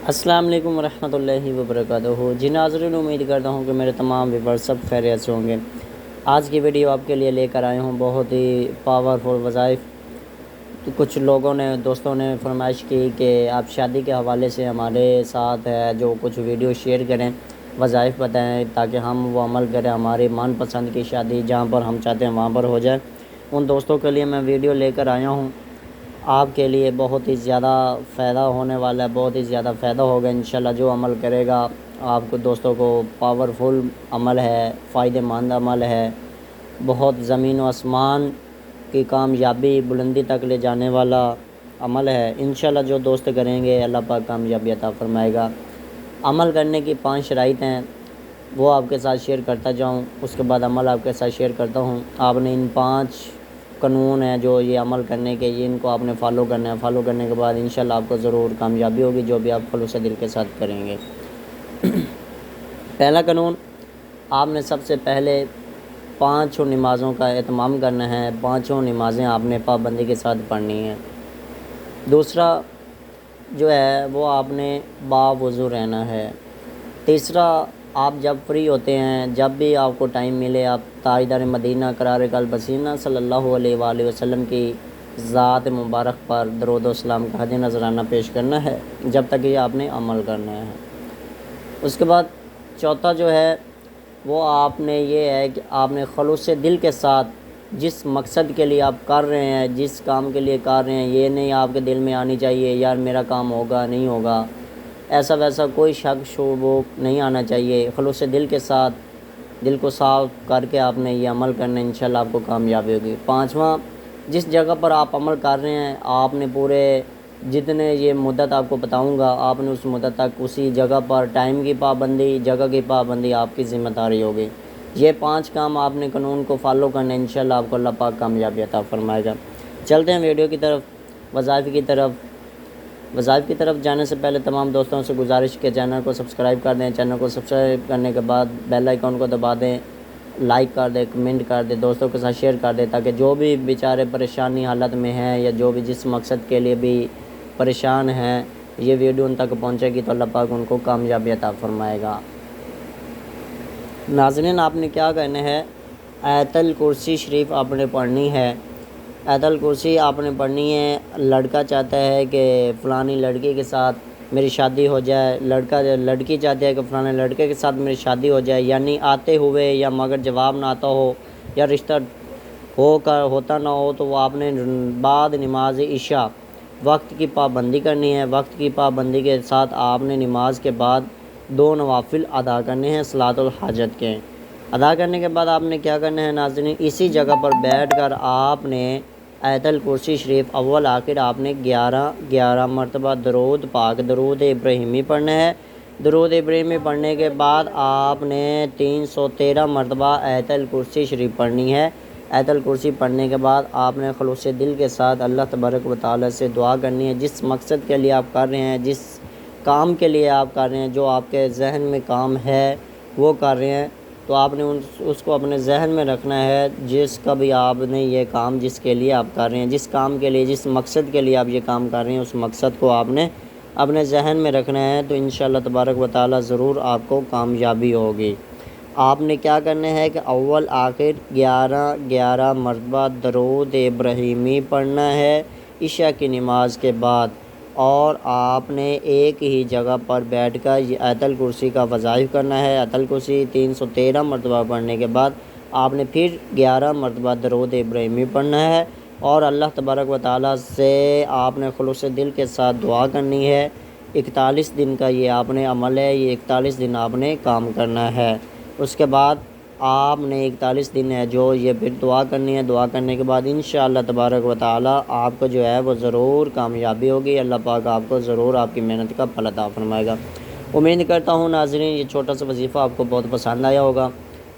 السلام علیکم ورحمۃ اللہ وبرکاتہ۔ جی ناظرین، امید کرتا ہوں کہ میرے تمام ویورز سب خیریت سے ہوں گے۔ آج کی ویڈیو آپ کے لیے لے کر آئے ہوں بہت ہی پاورفل وظائف۔ تو کچھ لوگوں نے دوستوں نے فرمائش کی کہ آپ شادی کے حوالے سے ہمارے ساتھ ہے جو کچھ ویڈیو شیئر کریں، وظائف بتائیں تاکہ ہم وہ عمل کریں، ہماری من پسند کی شادی جہاں پر ہم چاہتے ہیں وہاں پر ہو جائے۔ ان دوستوں کے لیے میں ویڈیو لے کر آیا ہوں۔ آپ کے لیے بہت ہی زیادہ فائدہ ہونے والا ہے، بہت ہی زیادہ فائدہ ہوگا انشاءاللہ۔ جو عمل کرے گا آپ کو دوستوں کو پاورفل عمل ہے، فائدہ مند عمل ہے، بہت زمین و آسمان کی کامیابی بلندی تک لے جانے والا عمل ہے انشاءاللہ۔ جو دوست کریں گے اللہ پاک کامیابی عطا فرمائے گا۔ عمل کرنے کی 5 شرائط ہیں، وہ آپ کے ساتھ شیئر کرتا جاؤں، اس کے بعد عمل آپ کے ساتھ شیئر کرتا ہوں۔ آپ نے ان 5 قانون ہیں جو یہ عمل کرنے کے، یہ ان کو آپ نے فالو کرنا ہے۔ فالو کرنے کے بعد انشاءاللہ آپ کو ضرور کامیابی ہوگی، جو بھی آپ خلوص دل کے ساتھ کریں گے۔ پہلا قانون، آپ نے سب سے پہلے 5 نمازوں کا اہتمام کرنا ہے۔ 5 نمازیں آپ نے پابندی کے ساتھ پڑھنی ہیں۔ دوسرا جو ہے وہ آپ نے باوضو رہنا ہے۔ تیسرا، آپ جب فری ہوتے ہیں، جب بھی آپ کو ٹائم ملے، آپ تاجدار مدینہ قرار قلب حسینہ صلی اللہ علیہ وآلہ وسلم کی ذات مبارک پر درود و سلام کا ہدیہ نذرانہ پیش کرنا ہے، جب تک یہ آپ نے عمل کرنا ہے۔ اس کے بعد چوتھا جو ہے وہ آپ نے یہ ہے کہ آپ نے خلوص دل کے ساتھ جس مقصد کے لیے آپ کر رہے ہیں، جس کام کے لیے کر رہے ہیں، یہ نہیں آپ کے دل میں آنی چاہیے یار میرا کام ہوگا نہیں ہوگا، ایسا ویسا کوئی شک شبوک نہیں آنا چاہیے۔ خلوص دل کے ساتھ دل کو صاف کر کے آپ نے یہ عمل کرنا ہے، انشاءاللہ آپ کو کامیابی ہوگی۔ پانچواں، جس جگہ پر آپ عمل کر رہے ہیں آپ نے پورے جتنے یہ مدت آپ کو بتاؤں گا، آپ نے اس مدت تک اسی جگہ پر ٹائم کی پابندی، جگہ کی پابندی آپ کی ذمہ داری ہوگی۔ یہ 5 کام آپ نے قانون کو فالو کرنا ہے، انشاءاللہ آپ کو اللہ پاک کامیابی عطا فرمائے گا۔ چلتے ہیں ویڈیو کی طرف، وظائف کی طرف۔ وظائف کی طرف جانے سے پہلے تمام دوستوں سے گزارش کہ چینل کو سبسکرائب کر دیں۔ چینل کو سبسکرائب کرنے کے بعد بیل آئیکن کو دبا دیں، لائک کر دیں، کمنٹ کر دیں، دوستوں کے ساتھ شیئر کر دیں، تاکہ جو بھی بیچارے پریشانی حالت میں ہیں یا جو بھی جس مقصد کے لیے بھی پریشان ہیں، یہ ویڈیو ان تک پہنچے گی تو اللہ پاک ان کو کامیابی عطا فرمائے گا۔ ناظرین، آپ نے کیا کرنا ہے، آیت الکرسی شریف آپ نے پڑھنی ہے۔ آیت الکرسی آپ نے پڑھنی ہے۔ لڑکا چاہتا ہے کہ فلانی لڑکی کے ساتھ میری شادی ہو جائے، لڑکی چاہتی ہے کہ فلانے لڑکے کے ساتھ میری شادی ہو جائے، یعنی آتے ہوئے یا مگر جواب نہ آتا ہو یا رشتہ ہوتا نہ ہو، تو وہ آپ نے بعد نماز عشاء وقت کی پابندی کرنی ہے۔ وقت کی پابندی کے ساتھ آپ نے نماز کے بعد 2 نوافل ادا کرنے ہیں صلاۃ الحاجت کے۔ ادا کرنے کے بعد آپ نے کیا کرنا ہے ناظرین، اسی جگہ پر بیٹھ کر آپ نے آیت الکرسی شریف اول آخر آپ نے 11 مرتبہ درود پاک، درود ابراہیمی پڑھنا ہے۔ درود ابراہیمی پڑھنے کے بعد آپ نے 313 مرتبہ آیت الکرسی شریف پڑھنی ہے۔ آیت الکرسی پڑھنے کے بعد آپ نے خلوص دل کے ساتھ اللہ تبارک و تعالی سے دعا کرنی ہے، جس مقصد کے لیے آپ کر رہے ہیں، جس کام کے لیے آپ کر رہے ہیں، جو آپ کے ذہن میں کام ہے وہ کر رہے ہیں، تو آپ نے اس کو اپنے ذہن میں رکھنا ہے۔ جس کا بھی آپ نے یہ کام جس کے لیے آپ کر رہے ہیں، جس کام کے لیے، جس مقصد کے لیے آپ یہ کام کر رہے ہیں، اس مقصد کو آپ نے اپنے ذہن میں رکھنا ہے، تو انشاءاللہ تبارک و تعالی ضرور آپ کو کامیابی ہوگی۔ آپ نے کیا کرنا ہے کہ اول آخر 11 مرتبہ درود ابراہیمی پڑھنا ہے عشاء کی نماز کے بعد، اور آپ نے ایک ہی جگہ پر بیٹھ کر یہ آیت الکرسی کا وظائف کرنا ہے۔ آیت الکرسی 313 مرتبہ پڑھنے کے بعد آپ نے پھر 11 مرتبہ درود ابراہیمی پڑھنا ہے، اور اللہ تبارک و تعالی سے آپ نے خلوص دل کے ساتھ دعا کرنی ہے۔ 41 دن کا یہ آپ نے عمل ہے، یہ 41 دن آپ نے کام کرنا ہے۔ اس کے بعد آپ نے 41 دن ہے جو یہ پھر دعا کرنی ہے۔ دعا کرنے کے بعد انشاءاللہ تبارک و تعالی آپ کو جو ہے وہ ضرور کامیابی ہوگی۔ اللہ پاک آپ کو ضرور آپ کی محنت کا پھل عطا فرمائے گا۔ امید کرتا ہوں ناظرین یہ چھوٹا سا وظیفہ آپ کو بہت پسند آیا ہوگا۔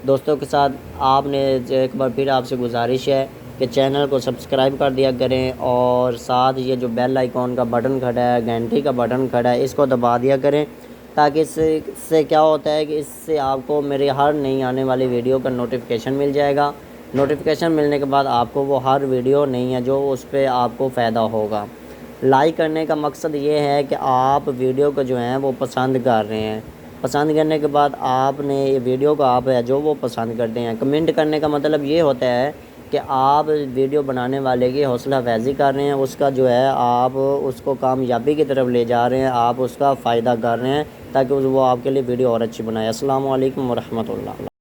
دوستوں کے ساتھ آپ نے ایک بار پھر آپ سے گزارش ہے کہ چینل کو سبسکرائب کر دیا کریں، اور ساتھ یہ جو بیل آئیکن کا بٹن کھڑا ہے، گھنٹی کا بٹن کھڑا ہے، اس کو دبا دیا کریں، تاکہ اس سے کیا ہوتا ہے کہ اس سے آپ کو میری ہر نئی آنے والی ویڈیو کا نوٹیفیکیشن مل جائے گا۔ نوٹیفیکیشن ملنے کے بعد آپ کو وہ ہر ویڈیو نہیں ہے جو اس پہ آپ کو فائدہ ہوگا۔ لائک کرنے کا مقصد یہ ہے کہ آپ ویڈیو کو جو ہیں وہ پسند کر رہے ہیں، پسند کرنے کے بعد آپ نے یہ ویڈیو کو آپ ہے جو وہ پسند کرتے ہیں۔ کمنٹ کرنے کا مطلب یہ ہوتا ہے کہ آپ ویڈیو بنانے والے کی حوصلہ افزائی کر رہے ہیں، اس کا جو ہے آپ اس کو کامیابی کی طرف لے جا رہے ہیں، آپ اس کا فائدہ کر رہے ہیں تاکہ وہ آپ کے لیے ویڈیو اور اچھی بنائے۔ السلام علیکم ورحمۃ اللہ۔